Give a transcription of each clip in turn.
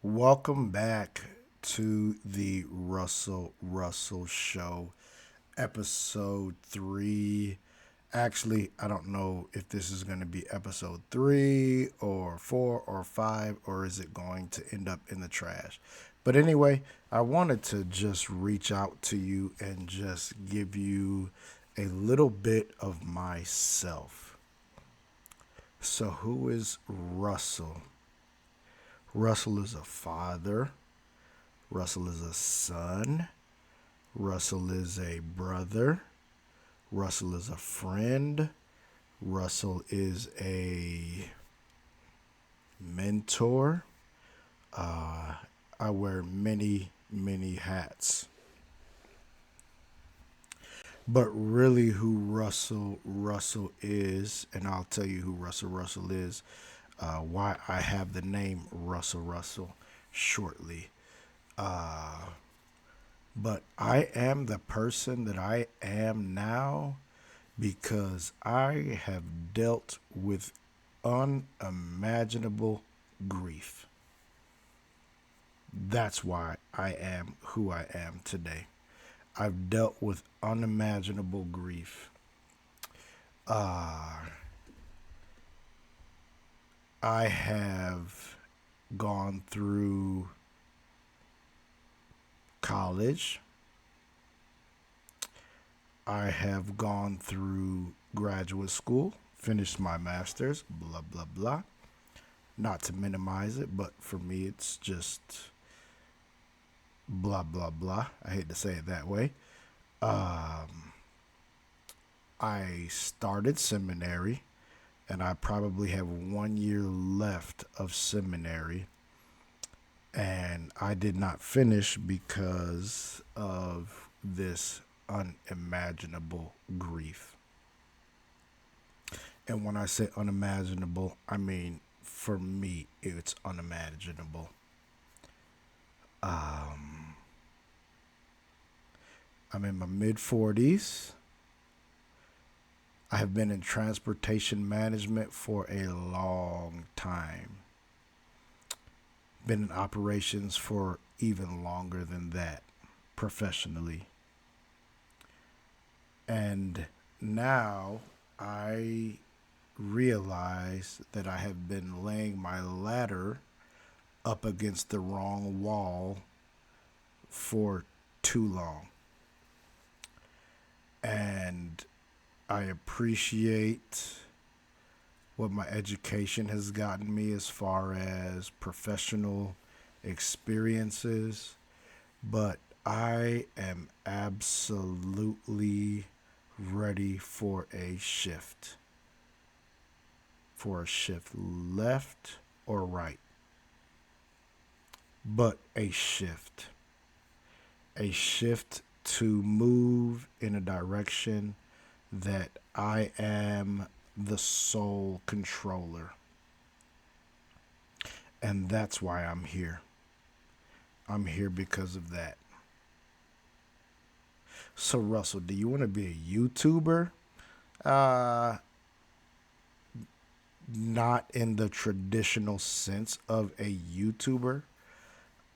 Welcome back to the Russell Russell Show, episode 3. Actually, I don't know if this is going to be episode 3 or 4 or 5, or is it going to end up in the trash. But anyway, I wanted to just reach out to you and just give you a little bit of myself. So, who is Russell? Russell is a father. Russell is a son. Russell is a brother. Russell is a friend. Russell is a mentor. I wear many, many hats. But really, who Russell Russell is, and I'll tell you who Russell Russell is, why I have the name Russell Russell shortly. But I am the person that I am now because I have dealt with unimaginable grief. That's why I am who I am today. I've dealt with unimaginable grief. Uh, I have gone through college. I have gone through graduate school, finished my master's, blah, blah, blah. Not to minimize it, but for me, it's just blah, blah, blah. I hate to say it that way. I started seminary, and I probably have 1 year left of seminary. And I did not finish because of this unimaginable grief. And when I say unimaginable, I mean for me, it's unimaginable. I'm in my mid 40s. I have been in transportation management for a long time. Been in operations for even longer than that professionally. And now I realize that I have been laying my ladder up against the wrong wall for too long. And I appreciate what my education has gotten me as far as professional experiences, but I am absolutely ready for a shift left or right, but a shift to move in a direction that I am the sole controller. And that's why I'm here. I'm here because of that. So, Russell, do you want to be a YouTuber? Uh, Not in the traditional sense of a YouTuber,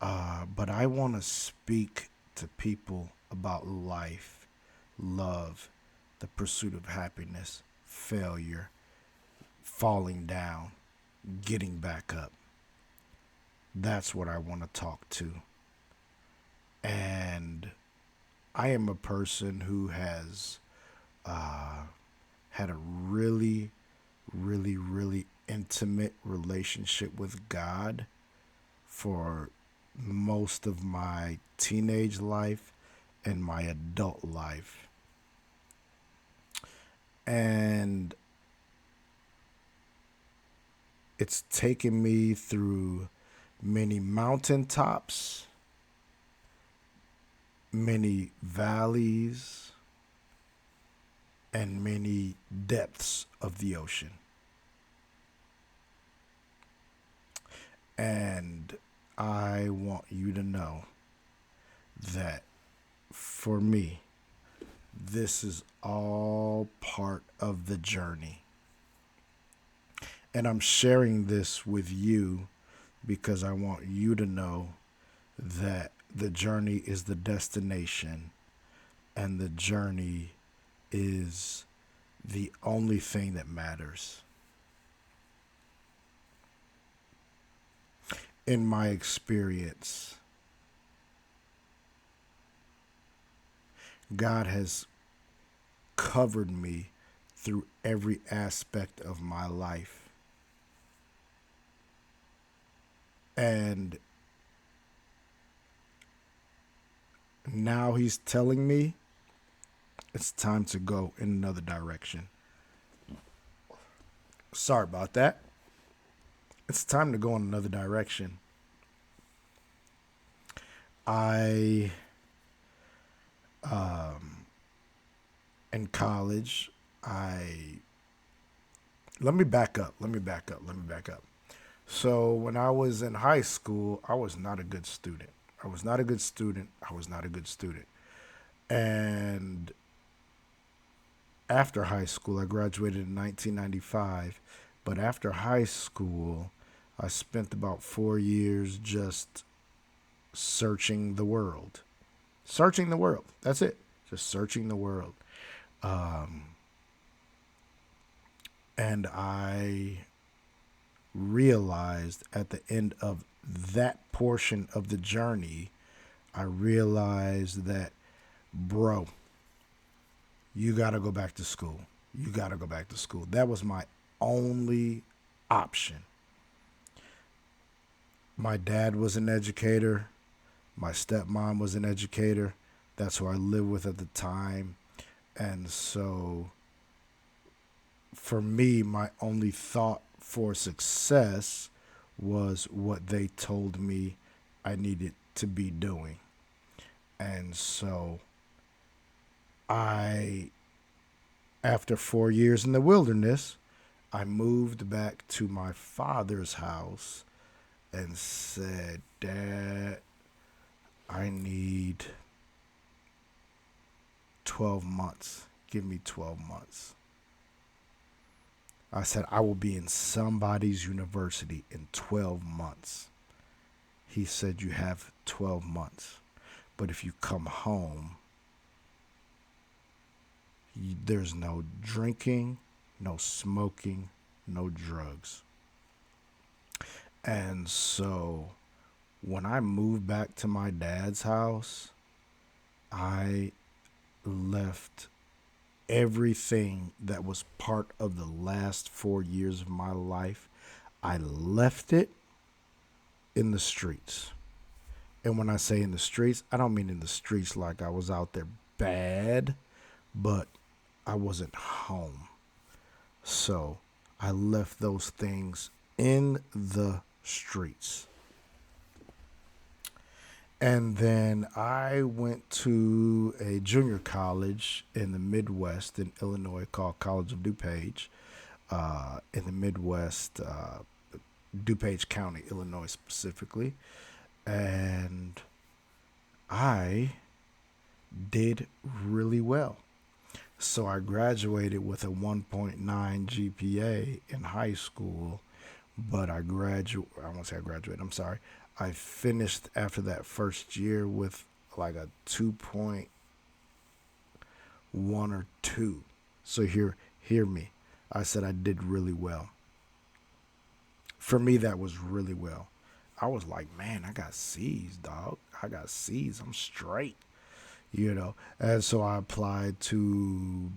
but I want to speak to people about life, love, the pursuit of happiness, failure, falling down, getting back up. That's what I want to talk to. And I am a person who has had a really, really, really intimate relationship with God for most of my teenage life and my adult life. And it's taken me through many mountaintops, many valleys, and many depths of the ocean. And I want you to know that for me, this is all part of the journey. And I'm sharing this with you because I want you to know that the journey is the destination and the journey is the only thing that matters. In my experience, God has covered me through every aspect of my life. And now He's telling me it's time to go in another direction. Sorry about that. It's time to go in another direction. I, in college, I, let me back up. So when I was in high school, I was not a good student. I was not a good student. I was not a good student. And after high school, I graduated in 1995. But after high school, I spent about 4 years just searching the world. Searching the world. That's it. Just searching the world. And I realized at the end of that portion of the journey, I realized that, bro, you got to go back to school. You got to go back to school. That was my only option. My dad was an educator. My stepmom was an educator. That's who I lived with at the time. And so for me, my only thought for success was what they told me I needed to be doing. And so I, after 4 years in the wilderness, I moved back to my father's house and said, Dad, I need 12 months. Give me 12 months. I said, I will be in somebody's university in 12 months. He said, you have 12 months. But if you come home, there's no drinking, no smoking, no drugs. And so when I moved back to my dad's house, I left everything that was part of the last 4 years of my life. I left it in the streets. And when I say in the streets, I don't mean in the streets like I was out there bad, but I wasn't home. So I left those things in the streets. And then I went to a junior college in the Midwest in Illinois called College of DuPage, in the Midwest, DuPage County, Illinois specifically. And I did really well. So I graduated with a 1.9 GPA in high school, but I won't say I graduated, I'm sorry. I finished after that first year with like a 2.1 or 2. So hear me. I said I did really well. For me, that was really well. I was like, man, I got C's, dog. I got C's. I'm straight, And so I applied to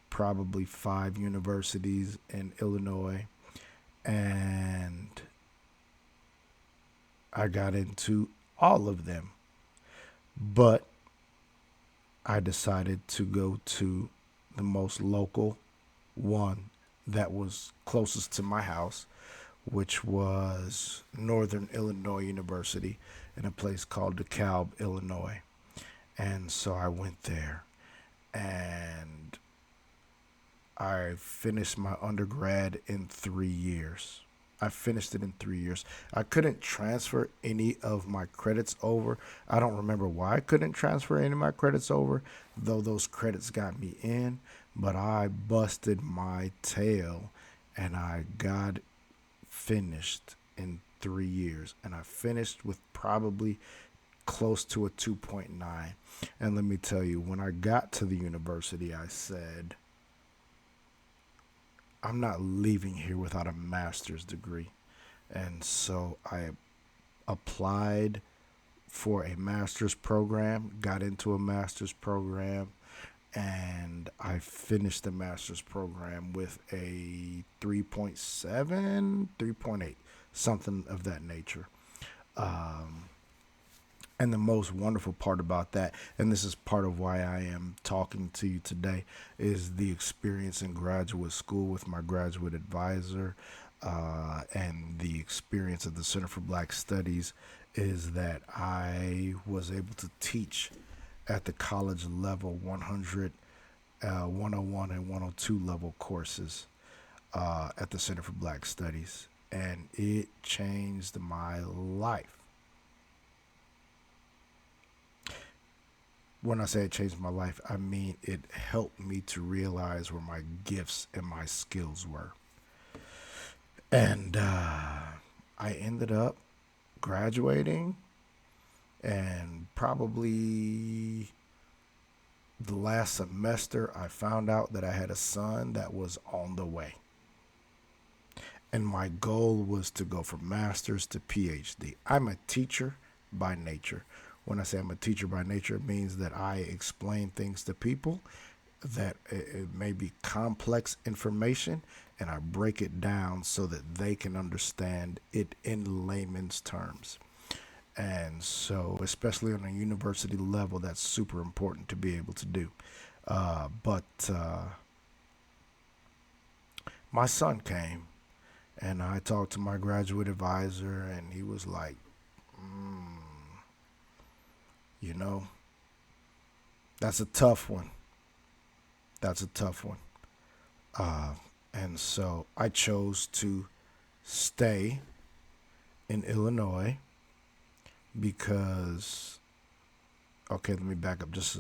probably 5 universities in Illinois, and I got into all of them. But I decided to go to the most local one that was closest to my house, which was Northern Illinois University in a place called DeKalb, Illinois. And so I went there and I finished my undergrad in 3 years. I finished it in 3 years. I couldn't transfer any of my credits over. I don't remember why I couldn't transfer any of my credits over, though those credits got me in. But I busted my tail and I got finished in 3 years, and I finished with probably close to a 2.9. And let me tell you, when I got to the university, I said, I'm not leaving here without a master's degree. And so I applied for a master's program, got into a master's program, and I finished the master's program with a 3.7, 3.8, something of that nature. Um, and the most wonderful part about that, and this is part of why I am talking to you today, is the experience in graduate school with my graduate advisor, and the experience at the Center for Black Studies is that I was able to teach at the college level 100, 101, and 102 level courses at the Center for Black Studies. And it changed my life. When I say it changed my life, I mean it helped me to realize where my gifts and my skills were. And I ended up graduating, and probably the last semester, I found out that I had a son that was on the way. And my goal was to go from master's to PhD. I'm a teacher by nature. When I say I'm a teacher by nature, it means that I explain things to people that it may be complex information, and I break it down so that they can understand it in layman's terms. And so, especially on a university level, that's super important to be able to do. But my son came, and I talked to my graduate advisor, and he was like, you know, that's a tough one. That's a tough one. Uh, and so I chose to stay in Illinois because, okay, let me back up just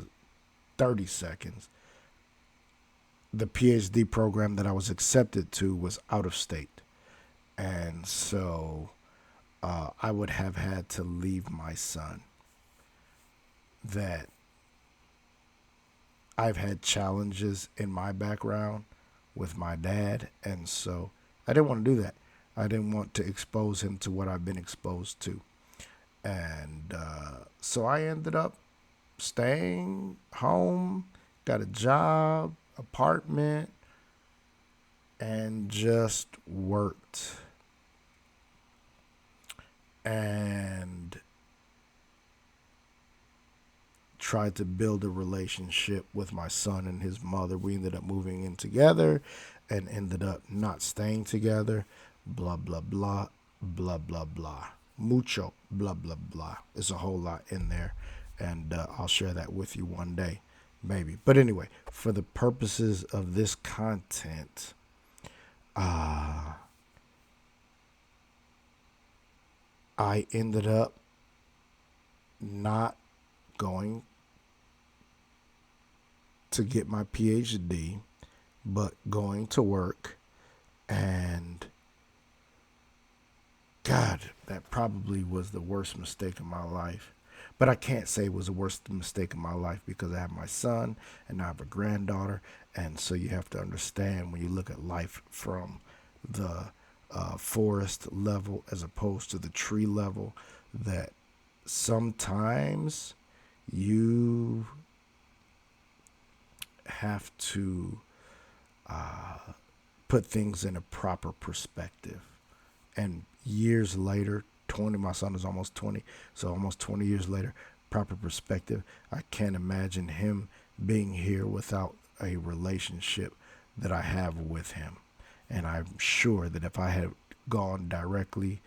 30 seconds. The PhD program that I was accepted to was out of state. And so I would have had to leave my son. That I've had challenges in my background with my dad. And so I didn't want to do that. I didn't want to expose him to what I've been exposed to. And so I ended up staying home, got a job, apartment, and just worked. And tried to build a relationship with my son and his mother. We ended up moving in together and ended up not staying together. Blah, blah, blah, blah, blah, blah. Mucho, blah, blah, blah. There's a whole lot in there. And I'll share that with you one day, maybe. But anyway, for the purposes of this content, I ended up not going to get my PhD, but going to work. And God, that probably was the worst mistake of my life. But I can't say it was the worst mistake of my life because I have my son and I have a granddaughter. And so you have to understand when you look at life from the forest level as opposed to the tree level, that sometimes you have to put things in a proper perspective. And years later, 20, my son is almost 20, so almost 20 years later, proper perspective, I can't imagine him being here without a relationship that I have with him. And I'm sure that if I had gone directly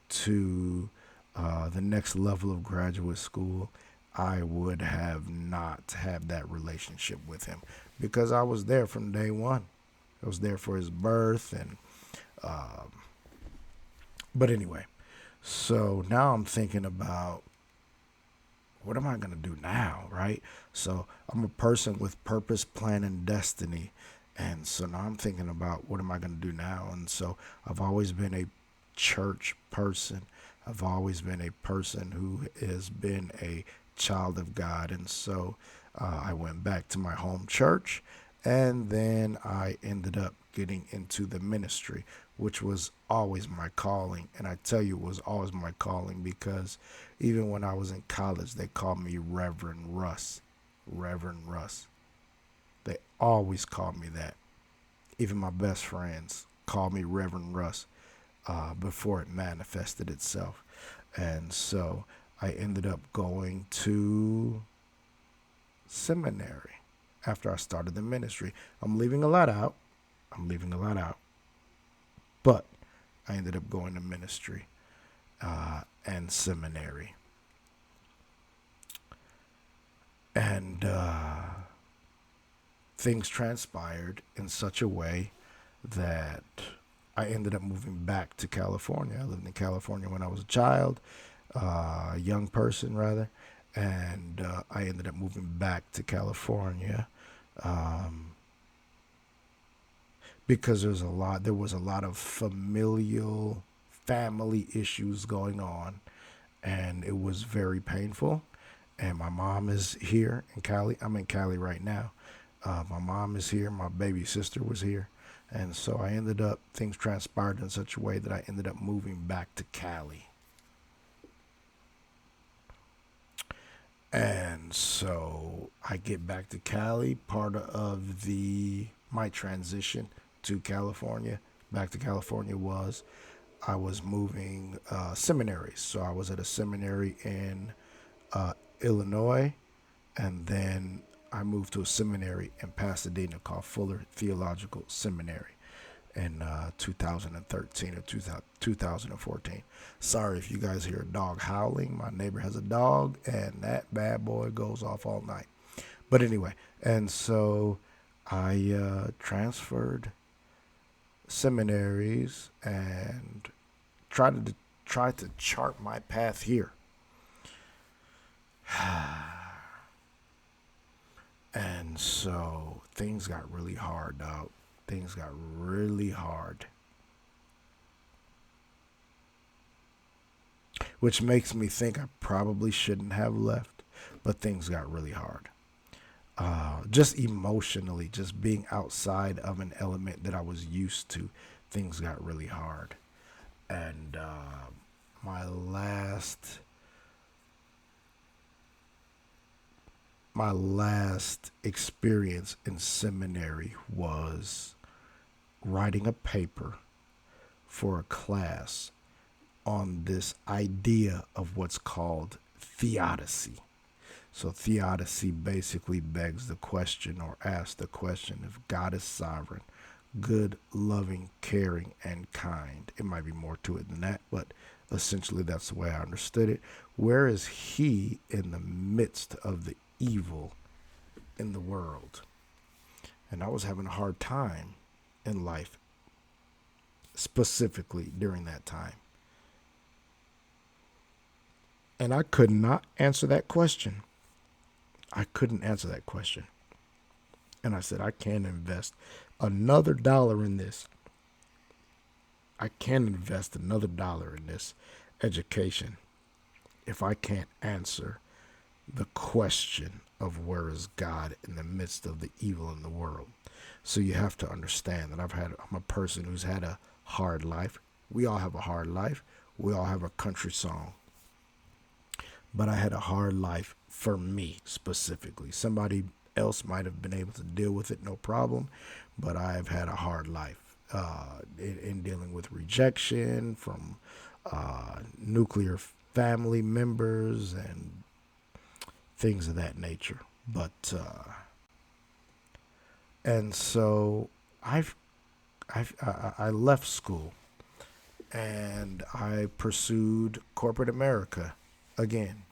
to the next level of graduate school, I would have not had that relationship with him because I was there from day one. I was there for his birth, and but anyway, so now I'm thinking about what am I going to do now, right? So I'm a person with purpose, plan, and destiny. And so now I'm thinking about what am I going to do now? And so I've always been a church person. I've always been a person who has been a child of God. And so I went back to my home church, and then I ended up getting into the ministry, which was always my calling. And I tell you, it was always my calling because even when I was in college, they called me Reverend Russ. Reverend Russ. They always called me that. Even my best friends called me Reverend Russ before it manifested itself. And so I ended up going to seminary after I started the ministry. I'm leaving a lot out. I'm leaving a lot out. But I ended up going to ministry and seminary. And things transpired in such a way that I ended up moving back to California. I lived in California when I was a child, a young person rather, and I ended up moving back to California um, because there was a lot of familial family issues going on, and it was very painful. And my mom is here in Cali. I'm in Cali right now. My mom is here. My baby sister was here. And so things transpired in such a way that I ended up moving back to Cali. And so I get back to Cali. Part of my transition to California, back to California, was I was moving seminaries. So I was at a seminary in Illinois, and then I moved to a seminary in Pasadena called Fuller Theological Seminary in 2013 or 2014. Sorry if you guys hear a dog howling. My neighbor has a dog, and that bad boy goes off all night. But anyway, and so I transferred seminaries and tried to chart my path here. And so things got really hard, dog. Things got really hard. Which makes me think I probably shouldn't have left, but things got really hard. Just emotionally, just being outside of an element that I was used to, things got really hard. And my last my last experience in seminary was writing a paper for a class on this idea of what's called theodicy. So theodicy basically begs the question or asks the question if God is sovereign, good, loving, caring, and kind. It might be more to it than that, but essentially that's the way I understood it. Where is he in the midst of the evil in the world? And I was having a hard time in life, specifically during that time. And I could not answer that question. I couldn't answer that question. And I said, I can't invest another dollar in this. I can't invest another dollar in this education if I can't answer the question of where is God in the midst of the evil in the world. So you have to understand that I'm a person who's had a hard life. We all have a hard life. We all have a country song. But I had a hard life for me specifically. Somebody else might have been able to deal with it, no problem. But I've had a hard life in dealing with rejection from nuclear family members and things of that nature. But and so I left school and I pursued corporate America again.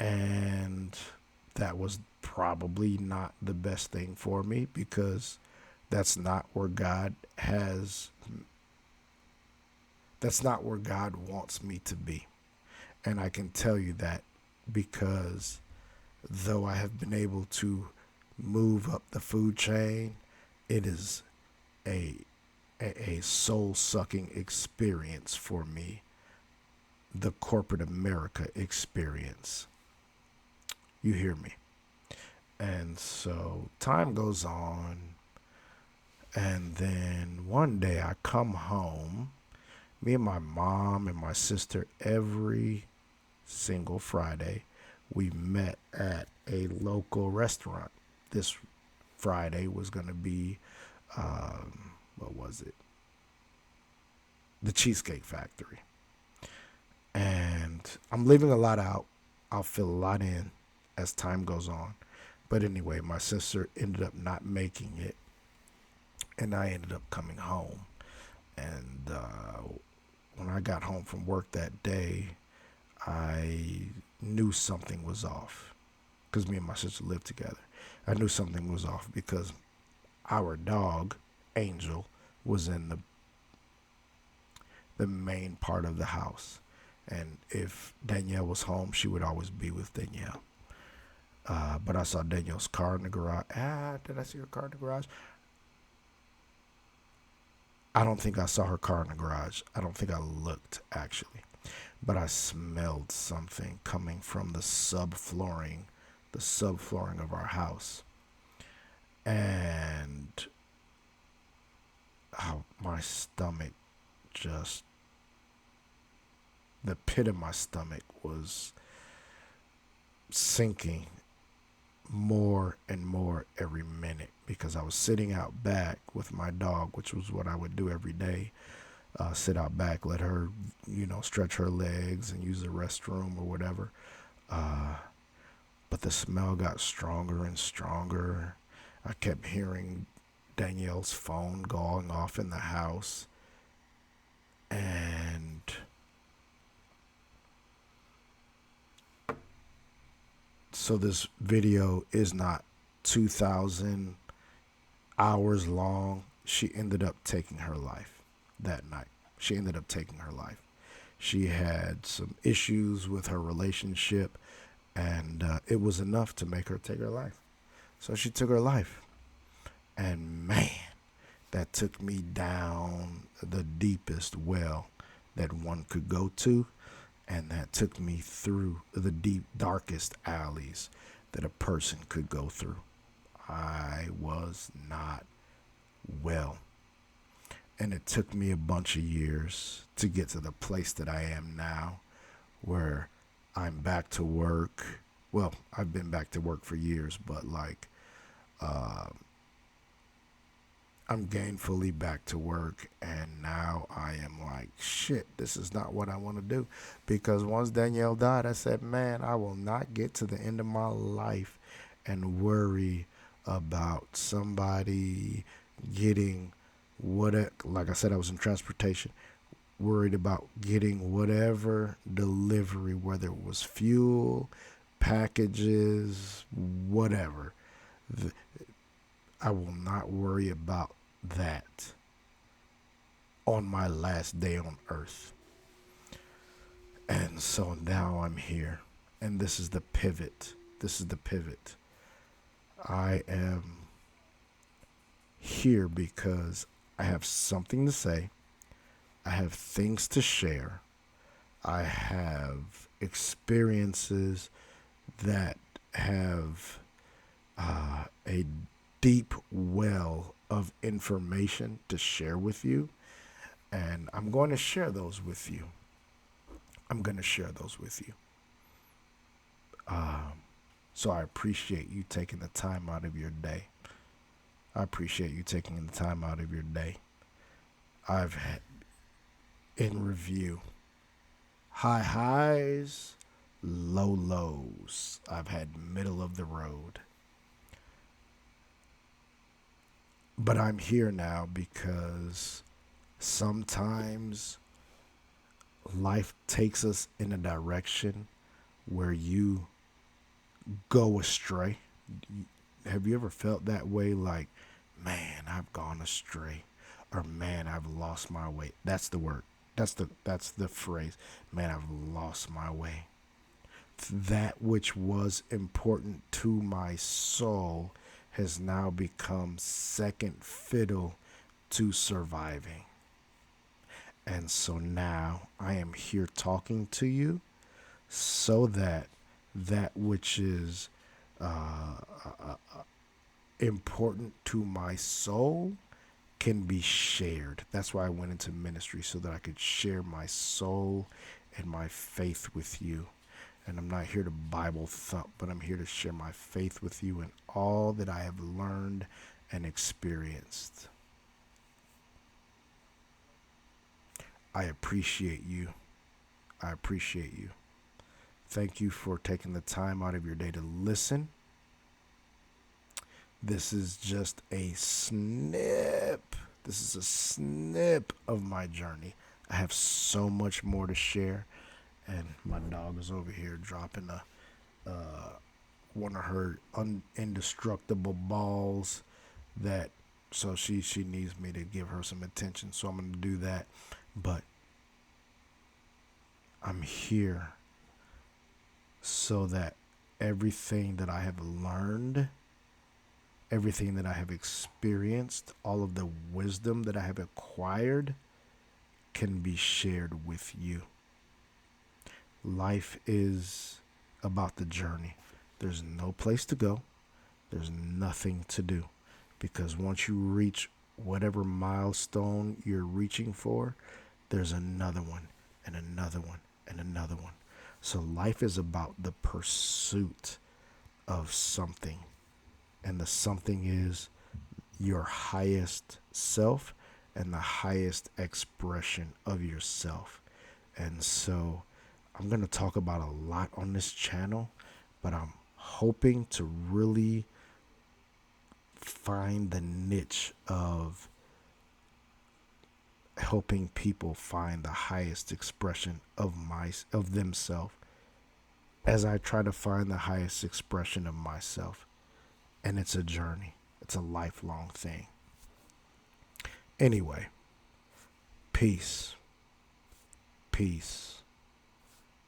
And that was probably not the best thing for me because that's not where God wants me to be. And I can tell you that because though I have been able to move up the food chain, it is an a soul sucking experience for me, the corporate America experience. You hear me? And so time goes on, and then one day I come home. Me and my mom and my sister, every single Friday, we met at a local restaurant. This Friday was going to be, what was it? The Cheesecake Factory. And I'm leaving a lot out. I'll fill a lot in as time goes on. But anyway, my sister ended up not making it, and I ended up coming home. And when I got home from work that day, I knew something was off because me and my sister lived together. I knew something was off because our dog, Angel, was in the main part of the house. And if Danielle was home, she would always be with Danielle. But I saw Danielle's car in the garage. Did I see her car in the garage? I don't think I saw her car in the garage. I don't think I looked, actually. But I smelled something coming from the subflooring of our house. And my stomach just, the pit of my stomach was sinking more and more every minute because I was sitting out back with my dog, which was what I would do every day. Sit out back, let her, stretch her legs and use the restroom or whatever. But the smell got stronger and stronger. I kept hearing Danielle's phone going off in the house. And so this video is not 2,000 hours long. She ended up taking her life that night. She ended up taking her life. She had some issues with her relationship, and it was enough to make her take her life. So she took her life. And man, that took me down the deepest well that one could go to. And that took me through the deep, darkest alleys that a person could go through. I was not well. And it took me a bunch of years to get to the place that I am now, where I'm back to work. Well, I've been back to work for years, but I'm gainfully back to work, and now I am like, shit, this is not what I want to do. Because once Danielle died, I said, man, I will not get to the end of my life and worry about somebody getting like I said, I was in transportation, worried about getting whatever delivery, whether it was fuel, packages, whatever. I will not worry about that on my last day on earth. And so now I'm here. And this is the pivot. I am here because I have something to say. I have things to share. I have experiences that have a deep well of information to share with you. And I'm going to share those with you. So I appreciate you taking the time out of your day. I've had, in review, high highs, low lows. I've had middle of the road. But I'm here now because sometimes life takes us in a direction where you go astray. Have you ever felt that way? Like, man, I've gone astray, or man, I've lost my way. That's the word. That's the phrase. Man, I've lost my way. That which was important to my soul has now become second fiddle to surviving. And so now I am here talking to you so that that which is uh, important to my soul can be shared. That's why I went into ministry, so that I could share my soul and my faith with you. And I'm not here to Bible thump, but I'm here to share my faith with you and all that I have learned and experienced. I appreciate you. I appreciate you. Thank you for taking the time out of your day to listen. This is just a snip. This is a snip of my journey. I have so much more to share. And my dog is over here dropping one of her indestructible balls that, so she needs me to give her some attention, so I'm going to do that. But I'm here so that everything that I have learned, everything that I have experienced, all of the wisdom that I have acquired can be shared with you. Life is about the journey. There's no place to go. There's nothing to do. Because once you reach whatever milestone you're reaching for, there's another one and another one and another one. So life is about the pursuit of something. And the something is your highest self and the highest expression of yourself. And so I'm going to talk about a lot on this channel, but I'm hoping to really find the niche of helping people find the highest expression of themselves, as I try to find the highest expression of myself. And it's a journey. It's a lifelong thing. Anyway, peace, peace,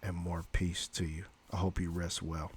and more peace to you. I hope you rest well.